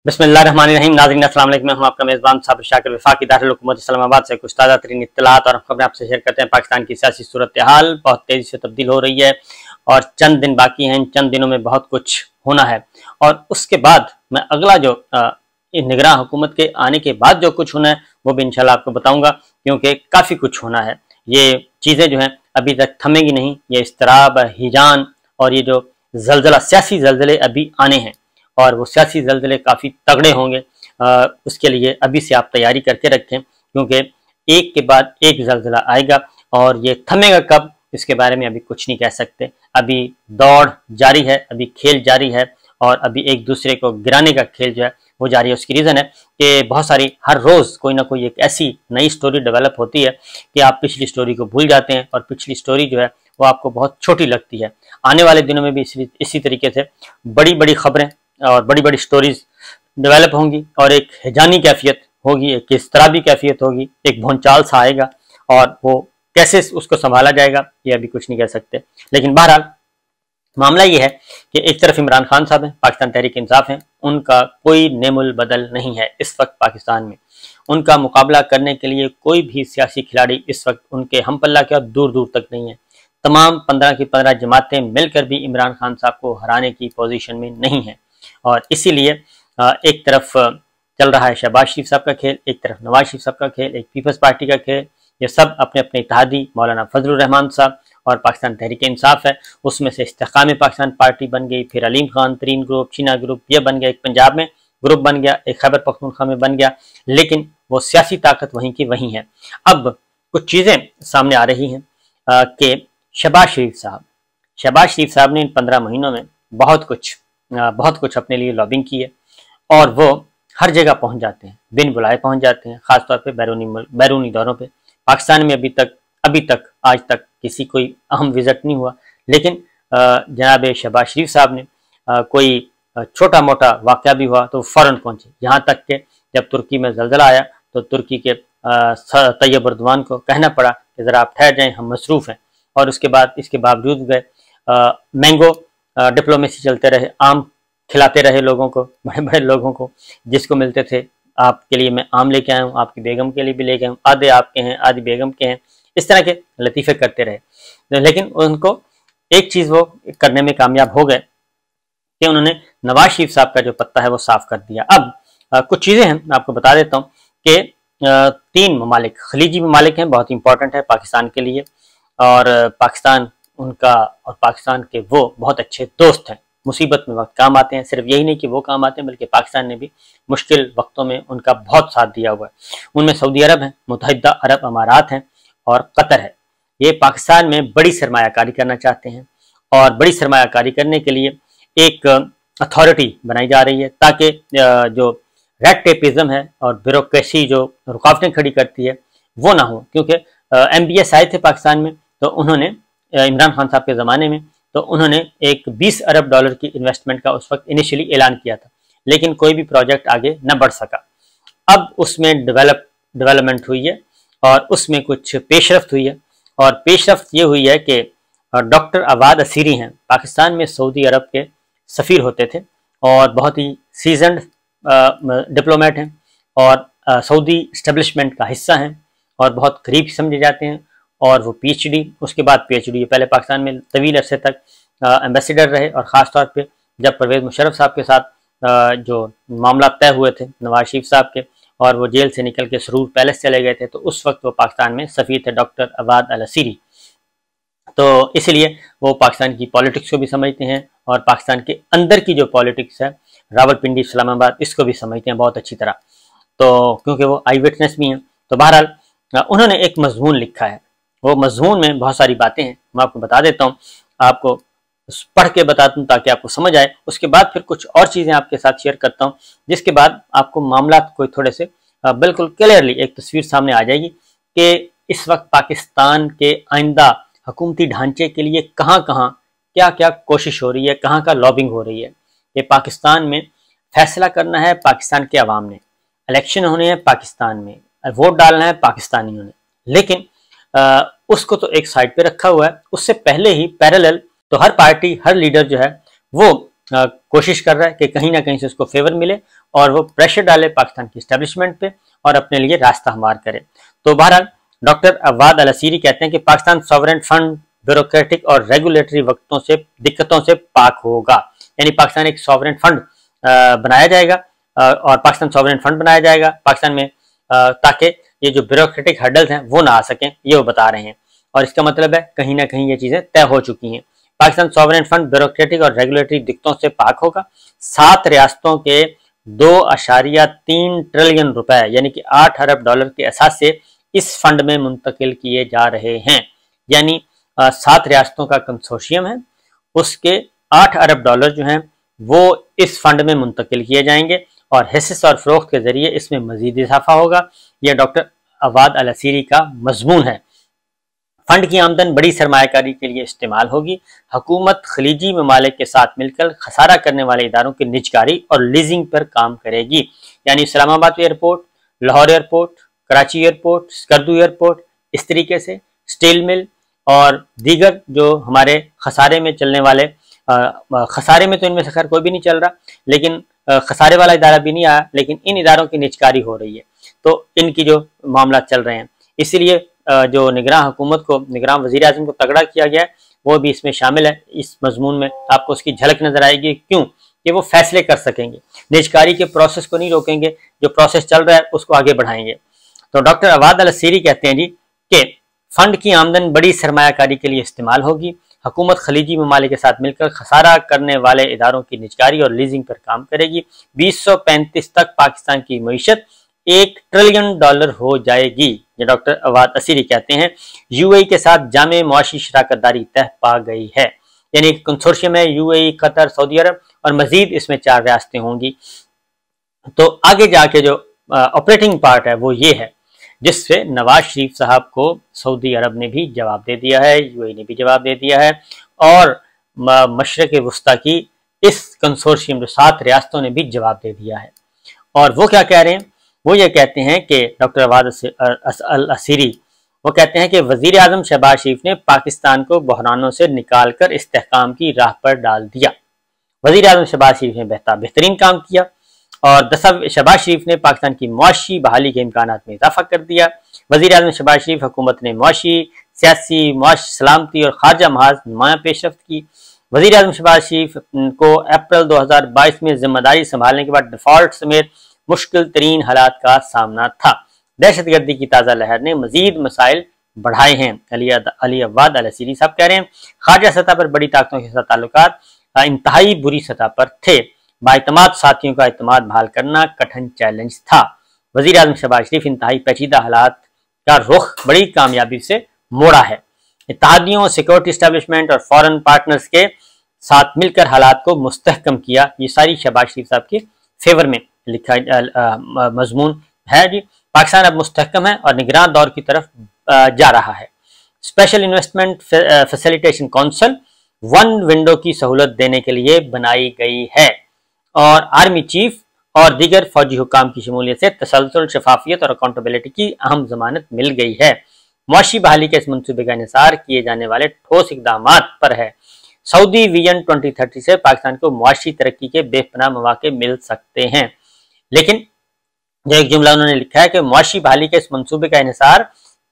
बिस्मिल्लाहिर्रहमानिर्रहीम। नाज़रीन अस्सलाम वालेकुम। मैं हूं आपका मेज़बान साबिर शाकिर वफाकी दारुल हुकूमत इस्लामाबाद से कुछ ताज़ा तरीन इत्तलात और खबरें आपसे शेयर करते हैं। पाकिस्तान की सियासी सूरत हाल बहुत तेज़ी से तब्दील हो रही है और चंद दिन बाकी हैं। इन चंद दिनों में बहुत कुछ होना है और उसके बाद मैं अगला जो निगरान हुकूमत के आने के बाद जो कुछ होना है वो भी इंशाल्लाह आपको बताऊँगा, क्योंकि काफ़ी कुछ होना है। ये चीज़ें जो हैं अभी तक थमेंगी नहीं। ये इस्तराब, हिजान और ये जो जलजला, सियासी जलजले अभी आने हैं और वो सियासी जलजले काफ़ी तगड़े होंगे। उसके लिए अभी से आप तैयारी करके रखें, क्योंकि एक के बाद एक जलजला आएगा और ये थमेगा कब इसके बारे में अभी कुछ नहीं कह सकते। अभी दौड़ जारी है, अभी खेल जारी है और अभी एक दूसरे को गिराने का खेल जो है वो जारी है। उसकी रीज़न है कि बहुत सारी हर रोज़ कोई ना कोई एक ऐसी नई स्टोरी डेवलप होती है कि आप पिछली स्टोरी को भूल जाते हैं और पिछली स्टोरी जो है वो आपको बहुत छोटी लगती है। आने वाले दिनों में भी इसी तरीके से बड़ी बड़ी खबरें और बड़ी बड़ी स्टोरीज डेवलप होंगी और एक हिजानी कैफियत होगी, एक इस्तराबी कैफियत होगी, एक भौंचाल सा आएगा और वो कैसे उसको संभाला जाएगा ये अभी कुछ नहीं कह सकते। लेकिन बहरहाल मामला ये है कि एक तरफ इमरान खान साहब हैं, पाकिस्तान तहरीक इंसाफ हैं, उनका कोई नेमुल बदल नहीं है इस वक्त पाकिस्तान में। उनका मुकाबला करने के लिए कोई भी सियासी खिलाड़ी इस वक्त उनके हम पल्ला के दूर दूर तक नहीं है। तमाम 15 की 15 जमातें मिलकर भी इमरान खान साहब को हराने की पोजीशन में नहीं है और इसीलिए एक तरफ चल रहा है शहबाज शरीफ साहब का खेल, एक तरफ नवाज शरीफ साहब का खेल, एक पीपल्स पार्टी का खेल। ये सब अपने अपने इत्तेहादी मौलाना फजलुर रहमान साहब और पाकिस्तान तहरीक इंसाफ है, उसमें से इस्तेकाम पाकिस्तान पार्टी बन गई, फिर अलीम खान तरीन ग्रुप, चीना ग्रुप, ये बन गया, एक पंजाब में ग्रुप बन गया, एक खैबर पख्तूनख्वा में बन गया, लेकिन वो सियासी ताकत वहीं की वहीं है। अब कुछ चीज़ें सामने आ रही हैं कि शहबाज शरीफ साहब ने इन 15 महीनों में बहुत कुछ अपने लिए लॉबिंग की है और वो हर जगह पहुंच जाते हैं, बिन बुलाए पहुंच जाते हैं, खासतौर पे बैरूनी दौरों पे। पाकिस्तान में अभी तक आज तक किसी कोई अहम विजिट नहीं हुआ, लेकिन जनाब शहबाज शरीफ साहब ने कोई छोटा मोटा वाक़या भी हुआ तो फ़ौरन पहुंचे। यहाँ तक कि जब तुर्की में जल्जला आया तो तुर्की के तैयब अर्दवान को कहना पड़ा कि ज़रा आप ठहर जाएँ, हम मसरूफ़ हैं, और इसके बावजूद गए। मैंगो डिप्लोमेसी चलते रहे, आम खिलाते रहे लोगों को, बड़े बड़े लोगों को, जिसको मिलते थे। आपके लिए मैं आम लेके आया हूँ, आपकी बेगम के लिए भी लेके आया हूँ, आधे आपके हैं आधे बेगम के हैं, इस तरह के लतीफ़े करते रहे। लेकिन उनको एक चीज़ वो करने में कामयाब हो गए कि उन्होंने नवाज शरीफ साहब का जो पत्ता है वो साफ कर दिया। अब कुछ चीज़ें हैं मैं आपको बता देता हूँ कि 3 ममालिक खलीजी ममालिक हैं, बहुत इंपॉर्टेंट है पाकिस्तान के लिए, और पाकिस्तान उनका और पाकिस्तान के वो बहुत अच्छे दोस्त हैं, मुसीबत में वक्त काम आते हैं। सिर्फ यही नहीं कि वो काम आते हैं, बल्कि पाकिस्तान ने भी मुश्किल वक्तों में उनका बहुत साथ दिया हुआ है। उनमें सऊदी अरब है, मुत्तहिदा अरब अमारात हैं और कतर है। ये पाकिस्तान में बड़ी सरमायाकारी करना चाहते हैं और बड़ी सरमायाकारी करने के लिए एक अथॉरिटी बनाई जा रही है ताकि जो रेड टेपिज्म है और ब्यूरोक्रेसी जो रुकावटें खड़ी करती है वो ना हो। क्योंकि MBS आए थे पाकिस्तान में तो उन्होंने इमरान खान साहब के ज़माने में तो उन्होंने एक 20 अरब डॉलर की इन्वेस्टमेंट का उस वक्त इनिशियली ऐलान किया था, लेकिन कोई भी प्रोजेक्ट आगे न बढ़ सका। अब उसमें डेवलपमेंट हुई है और उसमें कुछ पेशरफ्त हुई है, और पेशरफ्त ये हुई है कि डॉक्टर अवाद असीरी हैं, पाकिस्तान में सऊदी अरब के सफ़ीर होते थे और बहुत ही सीजनड डिप्लोमेट हैं और सऊदी इस्टेब्लिशमेंट का हिस्सा हैं और बहुत करीब समझे जाते हैं। और वो PhD, उसके बाद PhD, पहले पाकिस्तान में तवील अरसे तक एम्बेसडर रहे और ख़ास तौर पे जब परवेज़ मुशर्रफ साहब के साथ जो मामला तय हुए थे नवाज शरीफ साहब के और वो जेल से निकल के सरूर पैलेस चले गए थे, तो उस वक्त वो पाकिस्तान में सफ़ीर थे, डॉक्टर अवाद अल असीरी। तो इसलिए वो पाकिस्तान की पॉलिटिक्स को भी समझते हैं और पाकिस्तान के अंदर की जो पॉलिटिक्स है, रावलपिंडी, इस्लामाबाद, इसको भी समझते हैं बहुत अच्छी तरह, तो क्योंकि वो आई विटनेस भी हैं। तो बहरहाल उन्होंने एक मजमून लिखा है, वो मजमून में बहुत सारी बातें हैं, मैं आपको बता देता हूँ, आपको पढ़ के बताता हूँ ताकि आपको समझ आए। उसके बाद फिर कुछ और चीज़ें आपके साथ शेयर करता हूँ, जिसके बाद आपको मामला कोई थोड़े से बिल्कुल क्लियरली एक तस्वीर सामने आ जाएगी कि इस वक्त पाकिस्तान के आइंदा हुकूमती ढांचे के लिए कहाँ कहाँ क्या क्या कोशिश हो रही है, कहाँ का लॉबिंग हो रही है। ये पाकिस्तान में फैसला करना है पाकिस्तान के अवाम ने, इलेक्शन होने हैं पाकिस्तान में, वोट डालना है पाकिस्तानियों ने, लेकिन उसको तो एक साइड पे रखा हुआ है। उससे पहले ही पैरेलल तो हर पार्टी, हर लीडर जो है वो कोशिश कर रहा है कि कहीं ना कहीं से उसको फेवर मिले और वो प्रेशर डाले पाकिस्तान की एस्टेब्लिशमेंट पे और अपने लिए रास्ता हमार करे। तो बहरहाल डॉक्टर अवाद अल असीरी कहते हैं कि पाकिस्तान सॉवरेन फंड ब्यूरोक्रेटिक और रेगुलेटरी दिक्कतों से पाक होगा, यानी पाकिस्तान एक सॉवरेन फंड बनाया जाएगा और पाकिस्तान सॉवरेन फंड बनाया जाएगा पाकिस्तान में, ताकि ये जो ब्यूरोक्रेटिक हर्डल्स हैं वो ना आ सकें, ये वो बता रहे हैं। और इसका मतलब है कहीं ना कहीं ये चीजें तय हो चुकी हैं। पाकिस्तान सॉवरेन फंड ब्यूरोक्रेटिक और रेगुलेटरी दिक्कतों से पाक होगा। 7 रियासतों के 2.3 ट्रिलियन रुपए यानी कि 8 अरब डॉलर के असासे इस फंड में मुंतकिल किए जा रहे हैं, यानी 7 रियासतों का कंसोर्शियम है, उसके 8 अरब डॉलर जो हैं वो इस फंड में मुंतकिल किए जाएंगे और हिस्से और फरोख्त के जरिए इसमें मजीद इजाफा होगा। यह डॉक्टर अवाद अल असीरी का मजमून है। फंड की आमदन बड़ी सरमायाकारी के लिए इस्तेमाल होगी। हुकूमत खलीजी ममालिक के साथ मिलकर खसारा करने वाले इदारों की निजकारी और लीजिंग पर काम करेगी, यानी Islamabad airport, Lahore airport, Karachi airport, Skardu airport, इस तरीके से स्टील मिल और दीगर जो हमारे खसारे में चलने वाले, खसारे में तो इनमें से खैर कोई भी नहीं चल रहा, लेकिन खसारे वाला इदारा भी नहीं आया, लेकिन इन इदारों की निजकारी हो रही है, तो इनकी जो मामला चल रहे हैं, इसीलिए जो निगरान हुकूमत को, निगरान वजीर आज़म को तगड़ा किया गया है, वो भी इसमें शामिल है। इस मजमून में आपको उसकी झलक नजर आएगी, क्यों कि वो फैसले कर सकेंगे, निजकारी के प्रोसेस को नहीं रोकेंगे, जो प्रोसेस चल रहा है उसको आगे बढ़ाएंगे। तो डॉक्टर अवाद अल असीरी कहते हैं जी कि फंड की आमदन बड़ी सरमायाकारी के लिए इस्तेमाल होगी। हुकूमत खलीजी ममालिक के साथ मिलकर खसारा करने वाले इदारों की निजकारी और लीजिंग पर काम करेगी। 2035 तक पाकिस्तान की मईशत $1 ट्रिलियन हो जाएगी, ये डॉक्टर अवाद असीरी कहते हैं। यूएई के साथ जामे मुआशी शराकतदारी तय पा गई है, यानी कंसोर्शियम है यूएई, कतर, सऊदी अरब और मजीद इसमें 4 रियासतें होंगी। तो आगे जाके जो ऑपरेटिंग पार्ट है वो ये है, जिससे नवाज शरीफ साहब को सऊदी अरब ने भी जवाब दे दिया है, यूएई ने भी जवाब दे दिया है और मशरक़ वुस्ता की इस कंसोर्शियम जो 7 रियासतों ने भी जवाब दे दिया है। और वो क्या कह रहे हैं, वो ये कहते हैं कि डॉक्टर अवाद अल असीरी वो कहते हैं कि वजीर आज़म शहबाज शरीफ ने पाकिस्तान को बहरानों से निकाल कर इस्तेहकाम की राह पर डाल दिया। वजीर आज़म शहबाज शरीफ ने बेहतरीन काम किया और शहबाज शरीफ ने पाकिस्तान की मुआशी बहाली के इम्कानात में इजाफा कर दिया। वजीर आज़म शहबाज शरीफ हुकूमत ने मुआशी, सियासी, मुआशी, सलामती और खारजा महाज नुमाया पेशरफ्त की। वजीर आज़म शहबाज शरीफ को अप्रैल 2022 में जिम्मेदारी संभालने के बाद डिफॉल्ट समेत मुश्किल तरीन हालात का सामना था। दहशत गर्दी की ताज़ा लहर ने मजीद मसाइल बढ़ाए हैं। अली अवाद अल असीरी साहब कह रहे हैं, खारजा सतह पर बड़ी ताकतों के साथ ताल्लुकात इंतहाई बुरी सतह पर थे। बाइतमाद साथियों का इत्मीनान बहाल करना कठिन चैलेंज था। वजीर आज़म शहबाज शरीफ इंतहाई पेचीदा हालात का रुख बड़ी कामयाबी से मोड़ा है। इत्तेहादियों, सिक्योरिटी एस्टेब्लिशमेंट और फॉरेन पार्टनर्स के साथ मिलकर हालात को मुस्तहकम किया। ये सारी शहबाज शरीफ साहब के फेवर में लिखा मजमून है जी। पाकिस्तान अब मुस्तहकम है और निगरान दौर की तरफ जा रहा है। Special investment facilitation council 1 window की सहूलत देने के लिए बनाई गई है और आर्मी चीफ और दीगर फौजी हुकाम की शमूलियत से तसलसल, शफाफियत और अकाउंटेबिलिटी की अहम जमानत मिल गई है। मुआशी बहाली के इस मनसूबे का इंहिसार किए जाने वाले ठोस इकदाम पर है। सऊदी विजन 2030 से पाकिस्तान को मुआशी तरक्की के बेपनाह मौके मिल सकते हैं। लेकिन जो एक जुमला उन्होंने लिखा है कि मुआशी बहाली के इस मनसूबे का इंहिसार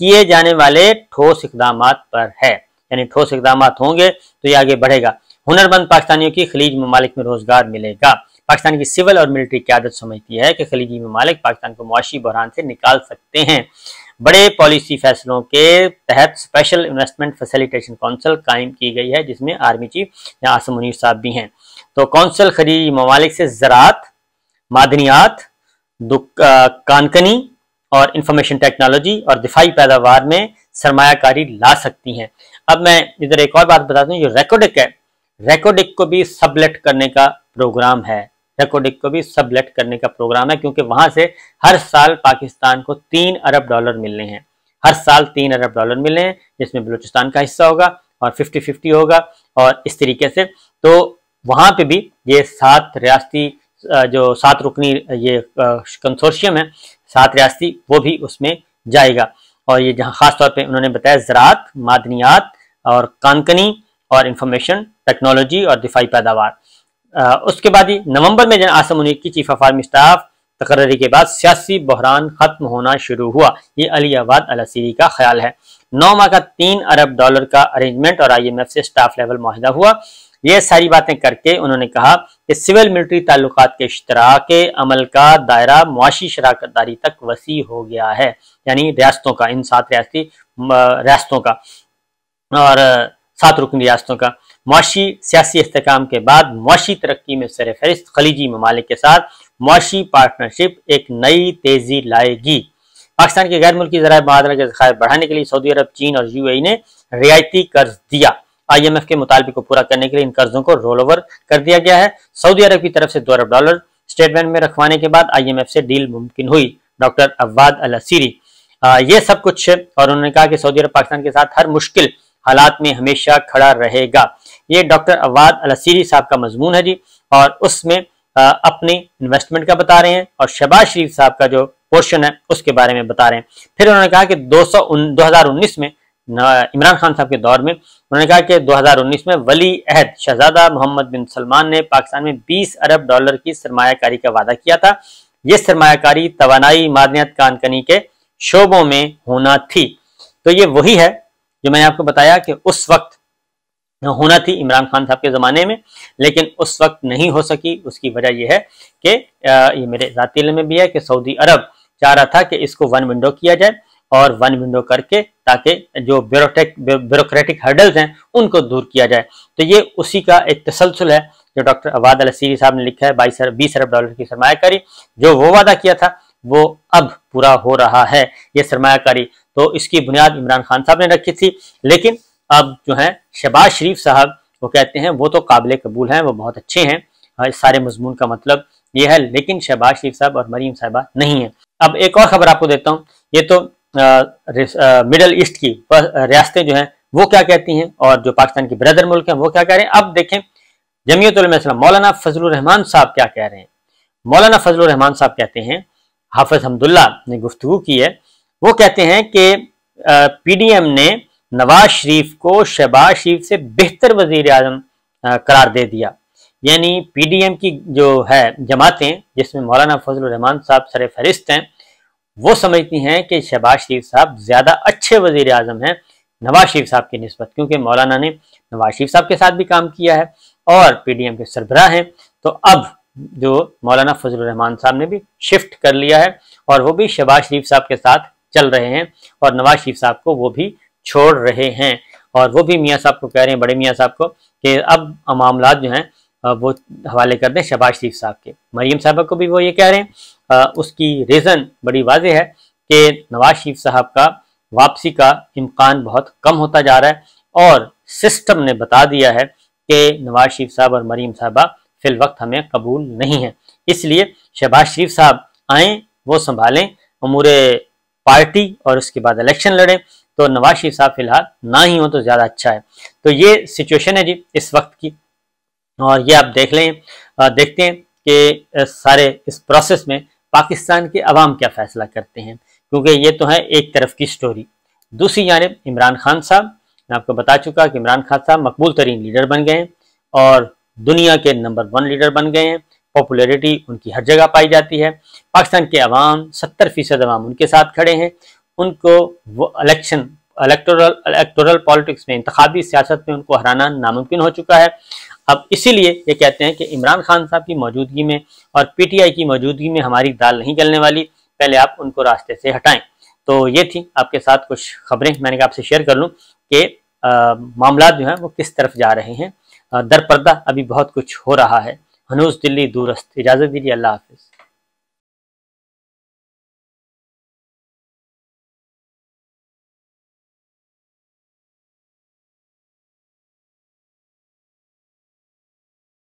किए जाने वाले ठोस इकदाम पर है, यानी ठोस इकदाम होंगे तो ये आगे बढ़ेगा। हुनरमंद पाकिस्तानियों की खलीज ममालिक में रोजगार मिलेगा। पाकिस्तान की सिविल और मिलिट्री क़यादत समझती है कि खलीजी ममालिक पाकिस्तान को मुआशी बहरान से निकाल सकते हैं। बड़े पॉलिसी फैसलों के तहत स्पेशल इन्वेस्टमेंट फैसिलिटेशन काउंसिल कायम की गई है, जिसमें आर्मी चीफ या आसिम मुनीर साहब भी हैं। तो काउंसिल खलीजी ममालिक से ज़राअत, मादनियात, कानकनी और इंफॉर्मेशन टेक्नोलॉजी और दिफाई पैदावार में सरमायाकारी ला सकती हैं। अब मैं इधर एक और बात बताता हूँ, जो रेकोडिक है, रेकोडिक को भी सबलेट करने का प्रोग्राम है। रेकोडिक को भी सबलेट करने का प्रोग्राम है, क्योंकि वहां से हर साल पाकिस्तान को $3 अरब मिलने हैं। हर साल $3 अरब मिलने हैं, जिसमें बलूचिस्तान का हिस्सा होगा और 50-50 होगा और इस तरीके से। तो वहां पे भी ये 7 रियासती, जो 7 रुकनी ये कंसोर्शियम है, 7 रियासती, वो भी उसमें जाएगा। और ये जहाँ खास तौर पे उन्होंने बताया ज़राअत, मादनियात और कानकनी और इंफॉर्मेशन टेक्नोलॉजी और दिफाई पैदावार। उसके बाद ही नवंबर में आसिम मुनीर की चीफ ऑफ आर्मी स्टाफ तकर्री के बाद सियासी बहरान खत्म होना शुरू हुआ, ये अली अवाद अल असीरी का ख्याल है। 9 माह का $3 अरब का अरेंजमेंट और IMF से स्टाफ लेवल मुआहिदा हुआ। ये सारी बातें करके उन्होंने कहा कि सिविल मिलिट्री ताल्लुकात के इश्तराक अमल का दायरा मुआशी शराकतदारी तक वसी हो गया है, यानी रियासतों का, इन 7 रियासतों का और 7 रुकनी रियासतों का मुआशी सियासी इस्तेहकाम के बाद मुआशी तरक्की में सरफहरिस्त खलीजी ममालिक के साथ मुआशी पार्टनरशिप एक नई तेजी लाएगी। पाकिस्तान के गैर मुल्की ज़राए मुआवजा के ज़खायर बढ़ाने के लिए सऊदी अरब, चीन और UAE ने रियायती कर्ज दिया। IMF के मुतालबे को पूरा करने के लिए इन कर्जों को रोल ओवर कर दिया गया है। सऊदी अरब की तरफ से $2 अरब स्टेट बैंक में रखवाने के बाद IMF से डील मुमकिन हुई। डॉक्टर अवाद अल असीरी ये सब कुछ, और उन्होंने कहा कि सऊदी अरब पाकिस्तान के साथ हर मुश्किल हालात में हमेशा खड़ा रहेगा। ये डॉक्टर अवाद अल असीरी साहब का मजमून है जी, और उसमें अपनी इन्वेस्टमेंट का बता रहे हैं और शहबाज शरीफ साहब का जो पोर्शन है उसके बारे में बता रहे हैं। फिर उन्होंने कहा कि 2019 में इमरान खान साहब के दौर में उन्होंने कहा कि 2019 में वली अहद शहजादा मोहम्मद बिन सलमान ने पाकिस्तान में $20 अरब की सरमायाकारी का वादा किया था। यह सरमायाकारी तवानाई, मादनियत, कानकनी के शोबों में होना थी। तो ये वही है जो मैंने आपको बताया कि उस वक्त होना थी इमरान खान साहब के ज़माने में, लेकिन उस वक्त नहीं हो सकी। उसकी वजह यह है कि ये मेरे ज़ाती इल्म में भी है कि सऊदी अरब चाह रहा था कि इसको वन विंडो किया जाए, और वन विंडो करके ताकि जो ब्यूरोक्रेटिक हर्डल्स हैं उनको दूर किया जाए। तो ये उसी का एक तसलसल है जो डॉक्टर अवाद अल असीरी साहब ने लिखा है। $20 अरब की सरमायाकारी, जो वो वादा किया था वो अब पूरा हो रहा है। ये सरमायाकारी तो इसकी बुनियाद इमरान खान साहब ने रखी थी, लेकिन अब जो है शहबाज शरीफ साहब वो कहते हैं वो तो काबिल कबूल हैं, वो बहुत अच्छे हैं, इस सारे मजमून का मतलब ये है, लेकिन शहबाज शरीफ साहब और मरीम साहिबा नहीं है। अब एक और खबर आपको देता हूँ, ये तो मिडल ईस्ट की रियासतें जो हैं वो क्या कहती हैं और जो पाकिस्तान की ब्रदर मुल्क हैं वो क्या कह रहे हैं। अब देखें जमीयत उलमा इस्लाम मौलाना फजलुर रहमान साहब क्या कह रहे हैं। मौलाना फजलुर रहमान साहब कहते हैं, हाफिज हमदुल्ला ने गुफ्तगू की है, वो कहते हैं कि PDM ने नवाज शरीफ को शहबाज शरीफ से बेहतर वजीर आजम करार दे दिया। यानी PDM की जो है जमातें जिसमें मौलाना फजलुर रहमान साहब सर फहरिस्त हैं, वो समझती हैं कि शहबाज शरीफ साहब ज्यादा अच्छे वजीर आजम हैं नवाज शरीफ साहब की निस्बत, क्योंकि मौलाना ने नवाज शरीफ साहब के साथ भी काम किया है और PDM के सरबराह हैं। तो अब जो मौलाना फजलुर रहमान साहब ने भी शिफ्ट कर लिया है और वो भी शहबाज शरीफ साहब के साथ चल रहे हैं और नवाज शरीफ साहब को वो भी छोड़ रहे हैं, और वो भी मियाँ साहब को कह रहे हैं, बड़े मियाँ साहब को, कि अब मामलात जो हैं वो हवाले कर दें शहबाज शरीफ साहब के। मरीम साहबा को भी वो ये कह रहे हैं। उसकी रीज़न बड़ी वाज़ेह है कि नवाज शरीफ साहब का वापसी का इम्कान बहुत कम होता जा रहा है और सिस्टम ने बता दिया है कि नवाज शरीफ साहब और मरीम साहबा फिल वक्त हमें कबूल नहीं है। इसलिए शहबाज शरीफ साहब आएँ, वो संभालें उमूर पार्टी और उसके बाद इलेक्शन लड़ें, तो नवाज शरीफ साहब फिलहाल ना ही हो तो ज़्यादा अच्छा है। तो ये सिचुएशन है जी इस वक्त की, और ये आप देख लें, देखते हैं कि सारे इस प्रोसेस में पाकिस्तान के अवाम क्या फैसला करते हैं, क्योंकि ये तो है एक तरफ की स्टोरी। दूसरी जानिब इमरान खान साहब, मैं आपको बता चुका कि इमरान खान साहब मकबूल तरीन लीडर बन गए हैं और दुनिया के नंबर 1 लीडर बन गए हैं। पॉपुलैरिटी उनकी हर जगह पाई जाती है। पाकिस्तान के अवाम 70% अवाम उनके साथ खड़े हैं। उनको वो इलेक्टोरल पॉलिटिक्स में, इंतखाबी सियासत में उनको हराना नामुमकिन हो चुका है। अब इसीलिए ये कहते हैं कि इमरान खान साहब की मौजूदगी में और PTI की मौजूदगी में हमारी दाल नहीं गलने वाली, पहले आप उनको रास्ते से हटाएं। तो ये थी आपके साथ कुछ खबरें, मैंने कहा आपसे शेयर कर लूँ कि मामला जो हैं वो किस तरफ जा रहे हैं। दर पर्दा अभी बहुत कुछ हो रहा है। हनूज दिल्ली दूरस्त। इजाज़त दीजिए, अल्लाह हाफिज़।